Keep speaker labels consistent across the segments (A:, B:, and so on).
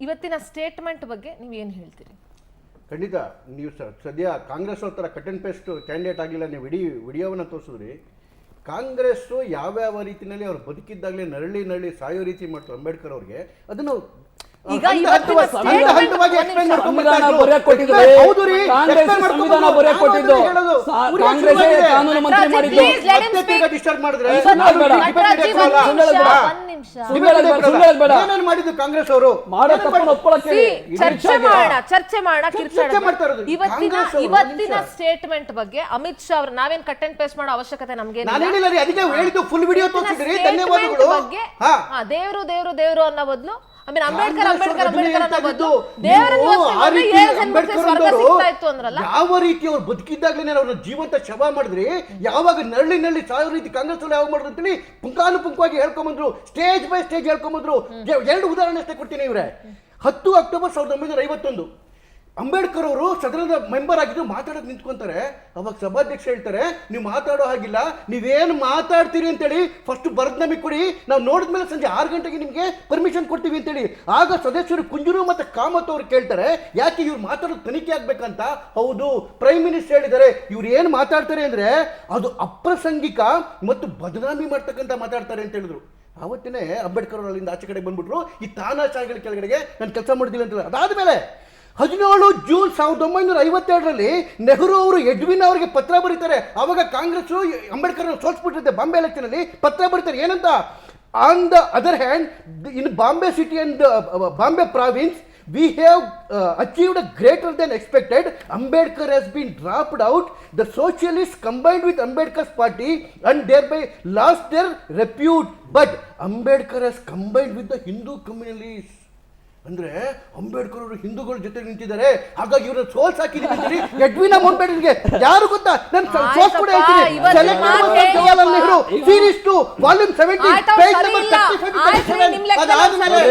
A: ಇವತ್ತಿನ ಸ್ಟೇಟ್ಮೆಂಟ್ ಬಗ್ಗೆ ನೀವು ಏನು ಹೇಳ್ತೀರಿ?
B: ಖಂಡಿತ ನೀವು ಸದ್ಯ ಕಾಂಗ್ರೆಸ್ ಅವ್ರ ಥರ ಕಟ್ ಆ್ಯಂಡ್ ಪೇಸ್ಟ್ ಕ್ಯಾಂಡಿಡೇಟ್ ಆಗಲಿಲ್ಲ. ನೀವು ವಿಡಿಯೋವನ್ನು ತೋರಿಸಿದ್ರಿ. ಕಾಂಗ್ರೆಸ್ಸು ಯಾವ್ಯಾವ ರೀತಿಯಲ್ಲಿ ಅವ್ರು ಬದುಕಿದ್ದಾಗಲೇ ನರಳಿ ಸಾಯೋ ರೀತಿ ಮಾಡ್ತಾರೆ ಅಂಬೇಡ್ಕರ್ ಅವ್ರಿಗೆ. ಅದನ್ನು ಮಾಡಿದ್ದು ಕಾಂಗ್ರೆಸ್ ಅವರು
A: ಚರ್ಚೆ ಇವತ್ತಿನ ಸ್ಟೇಟ್ಮೆಂಟ್ ಬಗ್ಗೆ ಅಮಿತ್ ಶಾ ಅವರು ನಾವೇನ್ ಕಟ್ ಅಂಡ್ ಪೇಸ್ಟ್ ಮಾಡೋ ಅವಶ್ಯಕತೆ ನಮ್ಗೆ ದೇವರು ಅನ್ನೋ ಬದಲು ಅಂಬೇಡ್ಕರ್ ಅನ್ನೋ ಬದಲು
B: ಯಾವ ರೀತಿ ಅವ್ರು ಬದುಕಿದ್ದಾಗಲೇ ಅವ್ರನ್ನ ಜೀವಂತ ಶವ ಮಾಡಿದ್ರಿ, ಯಾವಾಗ ನರಳಿ ಸಾವಿರ ರೀತಿ ಕಾಂಗ್ರೆಸ್ ಅವ್ರು ಯಾವ ಮಾಡಿದ್ರು ಅಂತೇಳಿ ಪುಂಖಾನುಪುಂಖವಾಗಿ ಹೇಳ್ಕೊಂಬಂದ್ರು, ಸ್ಟೇಜ್ ಬೈ ಸ್ಟೇಜ್ ಹೇಳ್ಕೊಂಬಂದ್ರು. 2 ಉದಾಹರಣೆ ಅಷ್ಟೇ ಕೊಡ್ತೀನಿ ಇವ್ರೆ. 10 ಅಕ್ಟೋಬರ್ 1951 ಅಂಬೇಡ್ಕರ್ ಅವರು ಸದನದ ಮೆಂಬರ್ ಆಗಿದ್ದು ಮಾತಾಡೋದು ನಿಂತ್ಕೊಂತಾರೆ. ಅವಾಗ ಸಭಾಧ್ಯಕ್ಷ ಹೇಳ್ತಾರೆ, ನೀವು ಮಾತಾಡೋ ಹಾಗಿಲ್ಲ, ನೀವೇನು ಮಾತಾಡ್ತೀರಿ ಅಂತೇಳಿ ಫಸ್ಟ್ ಬರೆದು ನಮಗೆ ಕೊಡಿ, ನಾವು ನೋಡಿದ್ಮೇಲೆ ಸಂಜೆ 6 ಗಂಟೆಗೆ ನಿಮಗೆ ಪರ್ಮಿಷನ್ ಕೊಡ್ತೀವಿ ಅಂತೇಳಿ. ಆಗ ಸದಸ್ಯರು ಕುಂಜೂರು ಮತ್ತು ಕಾಮತ್ ಅವರು ಕೇಳ್ತಾರೆ, ಯಾಕೆ ಇವ್ರು ಮಾತಾಡೋದು ತನಿಖೆ ಆಗ್ಬೇಕಂತ. ಹೌದು, ಪ್ರೈಮ್ ಮಿನಿಸ್ಟರ್ ಹೇಳಿದ್ದಾರೆ ಇವ್ರು ಏನು ಮಾತಾಡ್ತಾರೆ ಅಂದರೆ ಅದು ಅಪ್ರಾಸಂಗಿಕ ಮತ್ತು ಬದನಾಮಿ ಮಾಡ್ತಕ್ಕಂಥ ಮಾತಾಡ್ತಾರೆ ಅಂತ ಹೇಳಿದ್ರು. ಆವತ್ತಿನೇ ಅಂಬೇಡ್ಕರ್ ಅವರು ಅಲ್ಲಿಂದ ಆಚೆ ಕಡೆ ಬಂದ್ಬಿಟ್ರು. ಈ ತಾನಾಶಾಹಿಗಳ ಕೆಳಗಡೆಗೆ ನಾನು ಕೆಲಸ ಮಾಡ್ತೀನಿ ಅಂತ. ಅದಾದಮೇಲೆ 17 ಜೂನ್ 1952 ನೆಹರು ಅವರು ಎಡ್ವಿನ್ ಅವರಿಗೆ ಪತ್ರ ಬರೀತಾರೆ. ಆವಾಗ ಕಾಂಗ್ರೆಸ್ ಅಂಬೇಡ್ಕರ್ ಸೋಲ್ಸ್ಬಿಟ್ಟಿರುತ್ತೆ ಬಾಂಬೆ ಎಲೆಕ್ಷನ್ ಅಲ್ಲಿ. ಪತ್ರ ಬರೀತಾರೆ ಏನಂತ, on the other hand in Bombay city and Bombay province we have achieved a greater than expected. Ambedkar has been dropped out. The socialists combined with Ambedkar's party and thereby lost their repute. But Ambedkar has combined with the Hindu communalists. ಅಂದ್ರೆ ಅಂಬೇಡ್ಕರ್ ಅವರು ಹಿಂದೂಗಳ ಜೊತೆ ನಿಂತಿದ್ದಾರೆ, ಹಾಗಾಗಿ ಇವ್ರನ್ನ souls ಹಾಕಿದೀವಿ. Edwin ಮೌಂಟ್ಬೇಟನ್ಗೆ ಯಾರು ಗೊತ್ತಾ, ನಾನು ಸೋಲ್ಸ್ ಕೂಡ ಹೇಳ್ತೀನಿ. Jawaharlal Nehru series 2 volume 70 page number 35. ಅದಾದ್ಮೇಲೆ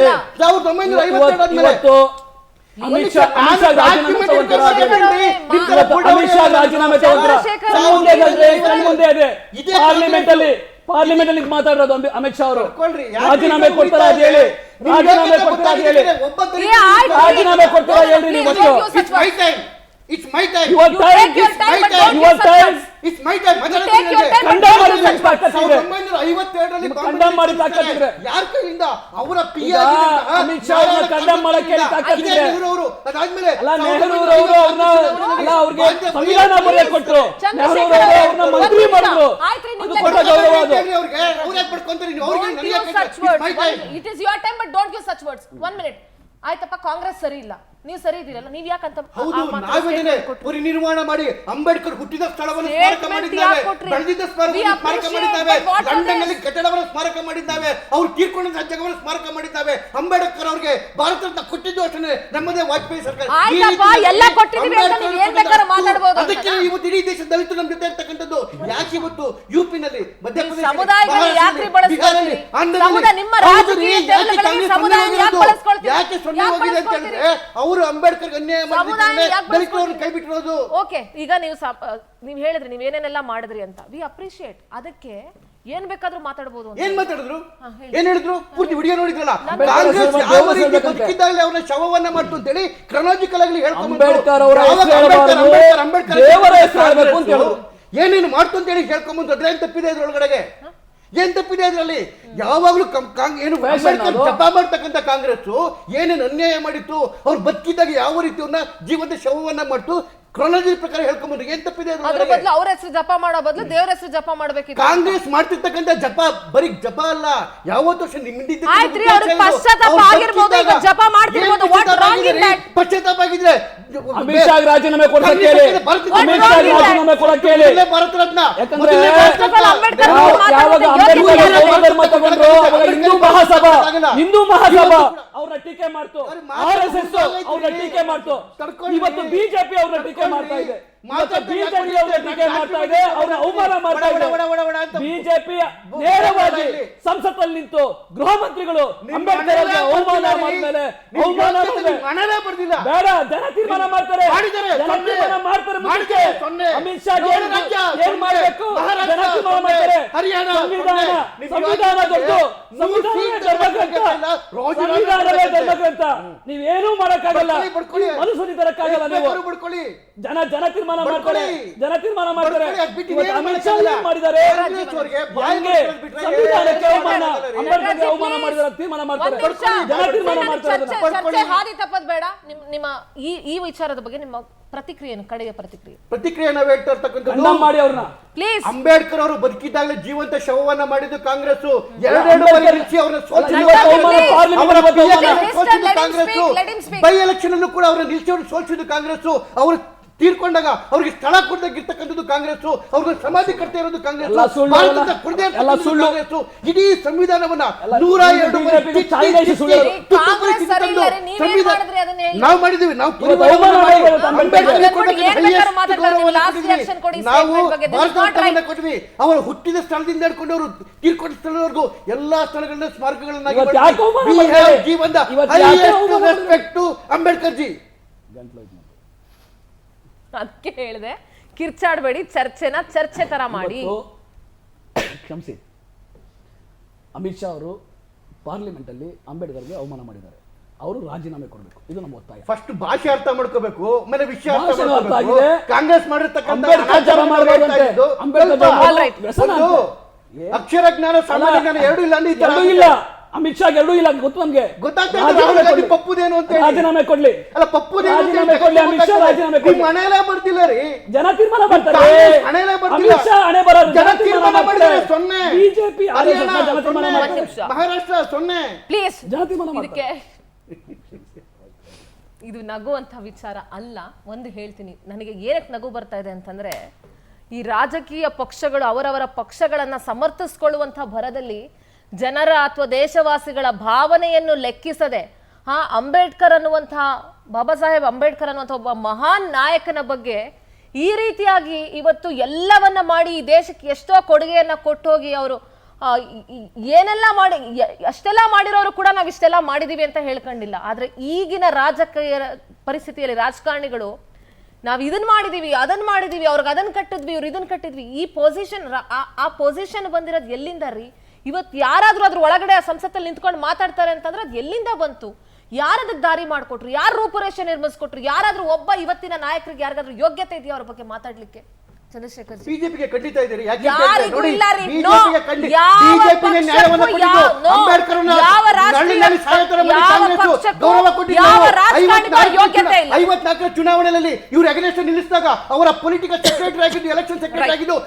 B: 1952 ಆದ್ಮೇಲೆ ಅಮಿತ್ ಶಾ ರಾಜೀನಾಮೆ
C: ಪಾರ್ಲಿಮೆಂಟ್ ಅಲ್ಲಿ ಮಾತಾಡೋದು ಅಮಿತ್ ಶಾ ಅವರು. ರಾಜೀನಾಮೆ ಕೊಡ್ತಾರ ಅಂತ ಹೇಳಿ, ರಾಜೀನಾಮೆ ಕೊಡ್ತಾರ ಅಂತ ಹೇಳಿ, ರಾಜೀನಾಮೆ ಕೊಡ್ತಾರ ಹೇಳ್ರಿ ನೀವು.
B: It's my time.
C: Your time. It's my time. Your time.
B: It's my time.
C: Condemn ಮಾಡಿ ತಾಕತ್ತಿದ್ರೆ,
B: 1952
C: ಕಂಡಮ್ ಮಾಡಿ ತಾಕತ್ತಿದ್ರೆ
B: ಯಾರ ಕೈಯಿಂದ ಅವರ
C: ಅಮಿತ್ ಶಾ ಅವರನ್ನ ಕಂಡಮ್ ಮಾಡಕ್ಕೆ ತಾಕತ್ತಿದ್ರೆ.
B: ಅದಾದ್ಮೇಲೆ
C: ಅಲ್ಲ, ನೆಹರು ಅವರು ಅಲ್ಲ ಅವ್ರಿಗೆ ಸಂವಿಧಾನ ಬರೆಯ ಕೊಟ್ಟರು, ನೆಹರು ಅವರು ಅವ್ರನ್ನ ಮಂತ್ರಿ ಮಾಡಿದ್ರು. ಅದು ಕೊಟ್ಟ ಗೌರವ ಅದು.
B: ಅವ್ರಿಗೆ ಪಡ್ಕೊಂತಾರೆ ನೀವು. ಅವ್ರಿಗೆ
A: it is your time but don't give such words. 1 minute. ಆಯ್ತಪ್ಪ, ಕಾಂಗ್ರೆಸ್ ಸರಿ ಇಲ್ಲ, ನೀವು ಸರಿ ಇದ್ದೀರಲ್ಲ, ನೀವ್ ಯಾಕಂತ
B: ಪರಿನಿರ್ಮಾಣ ಮಾಡಿ ಅಂಬೇಡ್ಕರ್ ಹುಟ್ಟಿದ ಸ್ಥಳವನ್ನು ಸ್ಮಾರಕ ಮಾಡಿದ್ದಾವೆ, ಬೆಳೆದಿದ್ದ ಸ್ಮಾರಕ ಮಾಡಿದ್ದಾವೆ, ಲಂಡನ್ ನಲ್ಲಿ ಕಟ್ಟಡವನ್ನು ಸ್ಮಾರಕ ಮಾಡಿದ್ದಾವೆ, ಅವ್ರು ತೀರ್ಕೊಂಡ ಜಾಗವನ್ನು ಸ್ಮಾರಕ ಮಾಡಿದ್ದಾವೆ. ಅಂಬೇಡ್ಕರ್ ಅವ್ರಿಗೆ ಭಾರತ ರತ್ನ ಕೊಟ್ಟಿದ್ದು ಅಷ್ಟೇ, ನಮ್ಮದೇ ವಾಜಪೇಯಿ ಸರ್ಕಾರ. ಅದಕ್ಕೆ ಇವತ್ತು ಇಡೀ ದೇಶ ದಲಿತರು ನಮ್ಮ ಜೊತೆ ಇರ್ತಕ್ಕಂಥದ್ದು. ಯಾಕೆ ಇವತ್ತು ಯುಪಿನಲ್ಲಿ, ಮಧ್ಯಪ್ರದೇಶ, ಯಾಕೆ ಸೊನ್ನೆವಾಗಿದೆ ಅಂತ ಹೇಳಿದ್ರೆ ಅವರು ಅಂಬೇಡ್ಕರ್ ಅನ್ಯಾಯ ಮಾಡಿದ್ರು, ಕೈ ಬಿಟ್ಟಿರೋದು.
A: ಓಕೆ, ಈಗ ನೀವು ಹೇಳಿದ್ರಿ ನೀವ್ ಏನೇನೆಲ್ಲ ಮಾಡಿದ್ರಿ ಅಂತ. We appreciate. ಅದಕ್ಕೆ ಏನ್ ಬೇಕಾದ್ರೂ ಮಾತಾಡಬಹುದು.
B: ಏನ್ ಮಾತಾಡಿದ್ರು, ಏನ್ ಹೇಳಿದ್ರು, ಪೂರ್ತಿ ವಿಡಿಯೋ ನೋಡಿದ್ರಲ್ಲ. ಕಾಂಗ್ರೆಸ್ ಯಾವ ರೀತಿ ಬದುಕಿದ್ದಾಗಲೇ ಅವರ ಶವವನ್ನ ಮಾಡ್ತು ಅಂತ ಹೇಳಿ ಕ್ರೊನಾಲಜಿಕಲ್ ಆಗಿ ಏನೇನು ಮಾಡ್ತು ಅಂತ ಹೇಳಿ ಹೇಳ್ಕೊಂಡ್ಬಂದು. ಅದ್ರೇನ್ ತಪ್ಪಿದೆ ಇದ್ರೊಳಗಡೆಗೆ? ಏನ್ ತಪ್ಪಿದೆ ಅದರಲ್ಲಿ? ಯಾವಾಗ್ಲೂ ಏನು ಜಪ ಮಾಡ್ತಕ್ಕಂಥ ಕಾಂಗ್ರೆಸ್ ಏನೇನು ಅನ್ಯಾಯ ಮಾಡಿತ್ತು, ಅವ್ರು ಬದುಕಿದಾಗ ಯಾವ ರೀತಿ ಜೀವಂತ ಶವವನ್ನ ಮಾಡ್ತು, ಕ್ರೊನಾಲಜಿ ಪ್ರಕಾರ ಹೇಳ್ಕೊಂಡ್ಬಂದ್ರೆ ಏನ್ ತಪ್ಪಿದೆ?
A: ಅವ್ರ ಹೆಸರು ಜಪ ಮಾಡೋ ಬದಲು ದೇವರ ಹೆಸರು ಜಪ ಮಾಡಬೇಕಿತ್ತು.
B: ಕಾಂಗ್ರೆಸ್ ಮಾಡ್ತಿರ್ತಕ್ಕಂಥ ಜಪ ಬರೀ ಜಪ ಅಲ್ಲ, ಯಾವತ್ತೂ ಪಶ್ಚಾತ್ತಾಪ ಆಗಿದ್ರೆ
C: ಅಮಿತ್ ಶಾ ರಾಜೀನಾಮೆ ಕೊಡಕ್ಕೆ ಹೇಳಿ, ಅಮಿತ್ ಶಾ ರಾಜೀನಾಮೆ ಕೊಡಕ್ಕೆ ಹೇಳಿ.
B: ಭಾರತ ರತ್ನ
C: ಯಾಕಂದ್ರೆ ಯಾವಾಗ ಅಂಬೇಡ್ಕರ್ ಧರ್ಮ ತಗೊಂಡ್ರು ಹಿಂದೂ ಮಹಾಸಭಾ ಅವ್ರನ್ನ ಟೀಕೆ ಮಾಡ್ತು, RSS ಅವ್ರನ್ನ ಟೀಕೆ ಮಾಡ್ತು. ಇವತ್ತು ಬಿಜೆಪಿ ಅವ್ರನ್ನ ಟೀಕೆ ಮಾಡ್ತಾ ಇದೆ, ಬಿಜೆಪಿ ಅವ್ರನ್ನ ಟೀಕೆ ಮಾಡ್ತಾ ಇದೆ, ಅವ್ರನ್ನ ಅವಮಾನ ಮಾಡ್ತಾ ಇದೆ. ಬಿಜೆಪಿ ನೇರವಾಗಿ ಸಂಸತ್ತಲ್ಲಿ ನಿಂತು ಗೃಹ ಮಂತ್ರಿಗಳು ಅಂಬೇಡ್ಕರ್ ಅವರಿಗೆ ಅವಮಾನ ಮಾಡಿದ್ಮೇಲೆ ಬೇಡ, ಜನ ತೀರ್ಮಾನ ಮಾಡ್ತಾರೆ, ತೀರ್ಮಾನ ಮಾಡ್ತಾರೆ. ಅಮಿತ್ ಶಾ ಏನ್ ಮಾಡ್ಬೇಕು, ಜನ ತೀರ್ಮಾನ ಮಾಡ್ತಾರೆ. ಸಂವಿಧಾನ ದೊಡ್ಡ, ಸಂವಿಧಾನವೇ ಧರ್ಮಗ್ರಂಥ, ಸಂವಿಧಾನವೇ ಧರ್ಮಗ್ರಂಥ. ಮಾಡ್ರಿ ಅಂತ ನೀವೇನೂ ಮಾಡಕ್ಕಾಗಲ್ಲ,
B: ಬಡ್ಕೊಳ್ಳಿ.
C: ಮನುಷ್ಯನಿ ತರಕ್ಕಾಗಲ್ಲ ನೀವು.
B: ಬಿಡ್ಕೊಳ್ಳಿ.
C: ಜನ ತೀರ್ಮಾನ ಮಾಡ್ತಾರೆ, ಜನ ತೀರ್ಮಾನ ಮಾಡ್ತಾರೆ.
B: ಬಡ್ಕೊಳ್ಳಿ, ಅದ್ ಬಿಟ್ಟು
C: ಇವತ್ತು
B: ಏನ್
C: ಅಮಿತ್ ಶಾ
B: ಮಾಡಕ್ಕಾಗಲ್ಲ.
C: ಏನ್ ಮಾಡಿದ್ದಾರೆ?
B: ಕಾಂಗ್ರೆಸ್ ಅವ್ರಿಗೆ ಬಾಯಿ
C: ಹಂಗೆ
B: ಬಿಟ್ರೆ
C: ಸಂವಿಧಾನಕ್ಕೆ
B: ಏನ್
C: ಅವಮಾನ,
B: ಮಾಡಕ್ಕಾಗಲ್ಲ.
C: ಅಂಬೇಡ್ಕರ್ಗೆ ಅವಮಾನ ಮಾಡಿದಾರೆ, ತೀರ್ಮಾನ ಮಾಡ್ತಾರೆ. ಜನ ತೀರ್ಮಾನ ಮಾಡ್ತಾರೆ ಅದನ್ನ.
A: ಚರ್ಚೆ ಹಾದಿ ತಪ್ಪದ್ ಬೇಡ. ನಿಮ್ಮ ಈ ವಿಚಾರದ ಬಗ್ಗೆ ನಿಮ್ಮ ಪ್ರತಿಕ್ರಿಯೆಯನ್ನು, ಕಡೆಯ
B: ಪ್ರತಿಕ್ರಿಯೆ ನಾವು ಹೇಳ್ತಾ ಇರ್ತಕ್ಕಂಥದ್ದು,
C: ಖಂಡನೆ ಮಾಡಿ ಅವ್ರನ್ನ.
A: ಪ್ಲೀಸ್.
B: ಅಂಬೇಡ್ಕರ್ ಅವರು ಬದುಕಿದ್ದಾಗಲೇ ಜೀವಂತ ಶವವನ್ನ ಮಾಡಿದ್ದು ಕಾಂಗ್ರೆಸ್. ಎರಡೆರಡು ಬಾರಿ ನಿಲ್ಲಿಸಿ ಅವರನ್ನ ಸೋಲಿಸಿದ್ದು ಕಾಂಗ್ರೆಸ್. ಬೈ ಎಲೆಕ್ಷನ್ ಅಲ್ಲೂ ಕೂಡ ಅವರನ್ನ ನಿಲ್ಲಿಸಿ ಅವ್ರನ್ನ ಸೋಲಿಸಿದ್ದು ಕಾಂಗ್ರೆಸ್. ಅವರು ತೀರ್ಕೊಂಡಾಗ ಅವ್ರಿಗೆ ಸ್ಥಳ ಕೊಡದಾಗಿರ್ತಕ್ಕಂಥದ್ದು ಕಾಂಗ್ರೆಸ್. ಅವ್ರಿಗೆ ಸಮಾಧಿ ಕಟ್ತಾ ಇರೋದು ಕಾಂಗ್ರೆಸ್. ಕಾಂಗ್ರೆಸ್ ಇಡೀ ಸಂವಿಧಾನವನ್ನ 102 ನಾವು ಮಾಡಿದೀವಿ. ನಾವು ಕೊಟ್ವಿ. ಅವರು ಹುಟ್ಟಿದ ಸ್ಥಳದಿಂದ ಹಿಡ್ಕೊಂಡು ಅವರು ತೀರ್ಕೊಂಡ ಸ್ಥಳದವರೆಗೂ ಎಲ್ಲಾ ಸ್ಥಳಗಳನ್ನ ಸ್ಮಾರಕಗಳನ್ನಾಗಿ ಅಂಬೇಡ್ಕರ್ ಜಿ.
A: ಅದಕ್ಕೆ ಹೇಳಿದೆ, ಕಿರ್ಚಾಡಬೇಡಿ, ಚರ್ಚೆ ತರ ಮಾಡಿ.
C: ಕ್ಷಮಿಸಿ, ಅಮಿತ್ ಶಾ ಅವರು ಪಾರ್ಲಿಮೆಂಟ್ ಅಲ್ಲಿ ಅಂಬೇಡ್ಕರ್ಗೆ ಅವಮಾನ ಮಾಡಿದ್ದಾರೆ. ಅವರು ರಾಜೀನಾಮೆ ಕೊಡಬೇಕು, ಇದು ನಮ್ಮ ಒತ್ತಾಯ.
B: ಫಸ್ಟ್ ಭಾಷೆ ಅರ್ಥ ಮಾಡ್ಕೋಬೇಕು, ಆಮೇಲೆ ವಿಷಯ ಅರ್ಥ
C: ಭಾಷೆನೂ ಅರ್ಥ
B: ಮಾಡ್ಕೋಬೇಕು.
C: ಆಗಿದೆ.
B: ಕಾಂಗ್ರೆಸ್ ಮಾಡಿರ್ತಕ್ಕಂಥ ಅಕ್ಷರ ಜ್ಞಾನ ಸಾಮಾನ್ಯ ಜ್ಞಾನ ಎರಡೂ ಇಲ್ಲ ಅಂದ್ರೆ ಈ ತರ
C: ಇಲ್ಲ. ಅಮಿತ್ ಶಾ ಎರಡೂ ಇಲ್ಲ, ಗೊತ್ತು ನಮ್ಗೆ.
B: ಗೊತ್ತಾಗ್ತದೆ ಪಪ್ಪುದೇನು ಅಂತ
C: ರಾಜೀನಾಮೆ ಕೊಡ್ಲಿ.
B: ಅಲ್ಲ, ಪಪ್ಪುದೇನು
C: ರಾಜೀನಾಮೆ ಕೊಡ್ಲಿ, ಅಮಿತ್ ಶಾ ರಾಜೀನಾಮೆ ಕೊಡ್ಲಿ.
B: ಮನೆಯಲ್ಲೇ ಬರ್ತಿಲ್ಲ ರೀ,
C: ಜನ ತೀರ್ಮಾನ ಮಾಡ್ತಾರೆ.
B: ಹಣೆಯಲ್ಲೇ ಬರ್ತಿಲ್ಲ,
C: ಅಮಿತ್ ಶಾ ಹಣೆ ಬರೋದು.
B: ಜನ ತೀರ್ಮಾನ ಮಾಡಿದ್ದಾರೆ. 0
C: ಬಿಜೆಪಿ
B: ಮಹಾರಾಷ್ಟ್ರ 0.
A: ಪ್ಲೀಸ್,
C: ಜನ ತೀರ್ಮಾನ ಮಾಡ್ತಾರೆ.
A: ಇದು ನಗುವಂತ ವಿಚಾರ ಅಲ್ಲ. ಒಂದು ಹೇಳ್ತೀನಿ, ನನಗೆ ಏನಕ್ಕೆ ನಗು ಬರ್ತಾ ಇದೆ ಅಂತಂದ್ರೆ, ಈ ರಾಜಕೀಯ ಪಕ್ಷಗಳು ಅವರವರ ಪಕ್ಷಗಳನ್ನ ಸಮರ್ಥಿಸಿಕೊಳ್ಳುವಂತ ಭರದಲ್ಲಿ ಜನರ ಅಥವಾ ದೇಶವಾಸಿಗಳ ಭಾವನೆಯನ್ನು ಲೆಕ್ಕಿಸದೆ ಅಂಬೇಡ್ಕರ್ ಅನ್ನುವಂತಹ, ಬಾಬಾ ಸಾಹೇಬ್ ಅಂಬೇಡ್ಕರ್ ಅನ್ನುವಂಥ ಒಬ್ಬ ಮಹಾನ್ ನಾಯಕನ ಬಗ್ಗೆ ಈ ರೀತಿಯಾಗಿ ಇವತ್ತು ಎಲ್ಲವನ್ನ ಮಾಡಿ ಈ ದೇಶಕ್ಕೆ ಎಷ್ಟೋ ಕೊಡುಗೆಯನ್ನ ಕೊಟ್ಟೋಗಿ ಅವರು ಏನೆಲ್ಲ ಮಾಡಿ, ಅಷ್ಟೆಲ್ಲ ಮಾಡಿರೋರು ಕೂಡ ನಾವು ಇಷ್ಟೆಲ್ಲ ಮಾಡಿದೀವಿ ಅಂತ ಹೇಳ್ಕೊಂಡಿಲ್ಲ. ಆದ್ರೆ ಈಗಿನ ರಾಜಕೀಯ ಪರಿಸ್ಥಿತಿಯಲ್ಲಿ ರಾಜಕಾರಣಿಗಳು ನಾವು ಇದನ್ನ ಮಾಡಿದೀವಿ, ಅದನ್ನ ಮಾಡಿದೀವಿ, ಅವ್ರಿಗೆ ಅದನ್ನ ಕಟ್ಟಿದ್ವಿ, ಇವ್ರು ಇದನ್ನ ಕಟ್ಟಿದ್ವಿ, ಈ ಪೊಸಿಷನ್ ಆ ಪೊಸಿಷನ್ ಬಂದಿರೋದು ಎಲ್ಲಿಂದ ರೀ? ಇವತ್ತು ಯಾರಾದ್ರೂ ಅದ್ರ ಒಳಗಡೆ ಸಂಸತ್ತಲ್ಲಿ ನಿಂತ್ಕೊಂಡು ಮಾತಾಡ್ತಾರೆ ಅಂತಂದ್ರೆ ಅದು ಎಲ್ಲಿಂದ ಬಂತು? ಯಾರದಕ್ಕೆ ದಾರಿ ಮಾಡ್ಕೊಟ್ರು? ಯಾರು ರೂಪುರೇಷೆ ನಿರ್ಮಿಸ್ಕೊಟ್ರು? ಯಾರಾದ್ರೂ ಒಬ್ಬ ಇವತ್ತಿನ ನಾಯಕರಿಗೆ ಯಾರಿಗಾದ್ರೂ ಯೋಗ್ಯತೆ ಇದೆಯಾ ಅವ್ರ ಬಗ್ಗೆ ಮಾತಾಡ್ಲಿಕ್ಕೆ? ಚಂದ್ರಶೇಖರ್ ಜಿ,
B: ಬಿಜೆಪಿಗೆ ಖಂಡಿತ ಇದ್ದೀರಿ.
A: ಯಾರಿಗೂ ಇಲ್ಲ ರೀ. ಯೋಗ್ಯತೆ ಇಲ್ಲ.
B: 54 ಚುನಾವಣೆಯಲ್ಲಿ ಇವರು ಅಗೇನ್ಸ್ಟ್ ನಿಲ್ಲಿಸಿದಾಗ ಅವರ ಪೊಲಿಟಿಕಲ್ ಸೆಕ್ರೆಟರಿ ಆಗಿದ್ದು, ಎಲೆಕ್ಷನ್ ಸೆಕ್ರೆಟರಿ ಆಗಿದ್ದು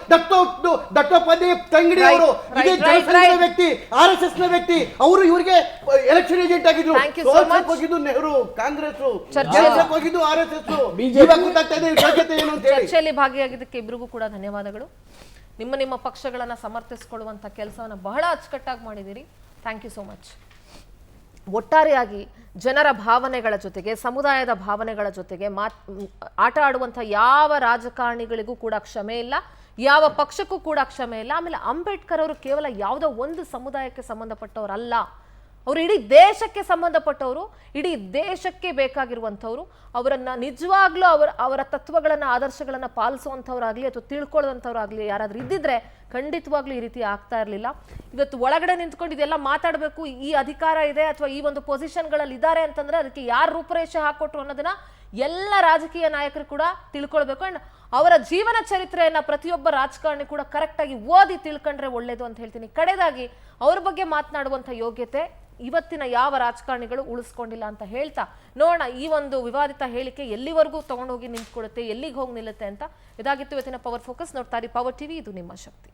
B: ದತ್ತೋಪಾಧ್ಯಾಯ ತಂಗಡಿ ಅವರು, ಇದೇ ಜನಸಂಘದ ವ್ಯಕ್ತಿ, RSS ನ ವ್ಯಕ್ತಿ, ಅವರು ಇವರಿಗೆ ಎಲೆಕ್ಷನ್ ಏಜೆಂಟ್ ಆಗಿದ್ರು. ಹೋಗಿದ್ದು ನೆಹರು ಕಾಂಗ್ರೆಸ್, ಹೋಗಿದ್ದು RSS. ಗೊತ್ತಾಗ್ತಾ ಇದೆ ಯೋಗ್ಯತೆ ಏನು ಅಂತ ಹೇಳಿ.
A: ಚರ್ಚೆಯಲ್ಲಿ ಭಾಗಿಯಾಗಿದ್ದಕ್ಕೆ ಇಬ್ರಿಗೂ ಕೂಡ ಧನ್ಯವಾದಗಳು. ನಿಮ್ಮ ಪಕ್ಷಗಳನ್ನ ಸಮರ್ಥಿಸಿಕೊಳ್ಳುವಂತ ಕೆಲಸವನ್ನ ಬಹಳ ಅಚ್ಚುಕಟ್ಟಾಗಿ ಮಾಡಿದಿರಿ. Thank you so much. ಒಟ್ಟಾರೆಯಾಗಿ ಜನರ ಭಾವನೆಗಳ ಜೊತೆಗೆ, ಸಮುದಾಯದ ಭಾವನೆಗಳ ಜೊತೆಗೆ ಆಟ ಆಡುವಂಥ ಯಾವ ರಾಜಕಾರಣಿಗಳಿಗೂ ಕೂಡ ಕ್ಷಮೆ ಇಲ್ಲ, ಯಾವ ಪಕ್ಷಕ್ಕೂ ಕೂಡ ಕ್ಷಮೆ ಇಲ್ಲ. ಆಮೇಲೆ ಅಂಬೇಡ್ಕರ್ ಅವರು ಕೇವಲ ಯಾವುದೋ ಒಂದು ಸಮುದಾಯಕ್ಕೆ ಸಂಬಂಧಪಟ್ಟವರಲ್ಲ, ಅವರು ಇಡೀ ದೇಶಕ್ಕೆ ಸಂಬಂಧಪಟ್ಟವರು, ಇಡೀ ದೇಶಕ್ಕೆ ಬೇಕಾಗಿರುವಂಥವ್ರು. ಅವರನ್ನ ನಿಜವಾಗ್ಲೂ ಅವರ ತತ್ವಗಳನ್ನ, ಆದರ್ಶಗಳನ್ನ ಪಾಲಿಸುವಂಥವ್ರಾಗ್ಲಿ ಅಥವಾ ತಿಳ್ಕೊಳ್ಳುವಂಥವ್ರಾಗ್ಲಿ ಯಾರಾದ್ರೂ ಇದ್ದಿದ್ರೆ ಖಂಡಿತವಾಗ್ಲೂ ಈ ರೀತಿ ಆಗ್ತಾ ಇರಲಿಲ್ಲ. ಇವತ್ತು ಒಳಗಡೆ ನಿಂತ್ಕೊಂಡು ಇದೆಲ್ಲ ಮಾತಾಡಬೇಕು, ಈ ಅಧಿಕಾರ ಇದೆ ಅಥವಾ ಈ ಒಂದು ಪೊಸಿಷನ್ಗಳಲ್ಲಿ ಇದ್ದಾರೆ ಅಂತಂದ್ರೆ ಅದಕ್ಕೆ ಯಾರು ರೂಪುರೇಷೆ ಹಾಕೊಟ್ರು ಅನ್ನೋದನ್ನ ಎಲ್ಲ ರಾಜಕೀಯ ನಾಯಕರು ಕೂಡ ತಿಳ್ಕೊಳ್ಬೇಕು. ಅಂಡ್ ಅವರ ಜೀವನ ಚರಿತ್ರೆಯನ್ನ ಪ್ರತಿಯೊಬ್ಬ ರಾಜಕಾರಣಿ ಕೂಡ ಕರೆಕ್ಟ್ ಆಗಿ ಓದಿ ತಿಳ್ಕೊಂಡ್ರೆ ಒಳ್ಳೇದು ಅಂತ ಹೇಳ್ತೀನಿ. ಕಡೆದಾಗಿ ಅವ್ರ ಬಗ್ಗೆ ಮಾತನಾಡುವಂಥ ಯೋಗ್ಯತೆ ಇವತ್ತಿನ ಯಾವ ರಾಜಕಾರಣಿಗಳು ಉಳಿಸ್ಕೊಂಡಿಲ್ಲ ಅಂತ ಹೇಳ್ತಾ ನೋಡೋಣ ಈ ಒಂದು ವಿವಾದಿತ ಹೇಳಿಕೆ ಎಲ್ಲಿವರೆಗೂ ತಗೊಂಡೋಗಿ ನಿಂತ್ಕೊಡುತ್ತೆ, ಎಲ್ಲಿಗೆ ಹೋಗಿ ನಿಲ್ಲುತ್ತೆ ಅಂತ. ಇದಾಗಿತ್ತು ಇವತ್ತಿನ ಪವರ್ ಫೋಕಸ್. ನೋಡ್ತಾ ಇರಿ ಪವರ್ ಟಿವಿ, ಇದು ನಿಮ್ಮ ಶಕ್ತಿ.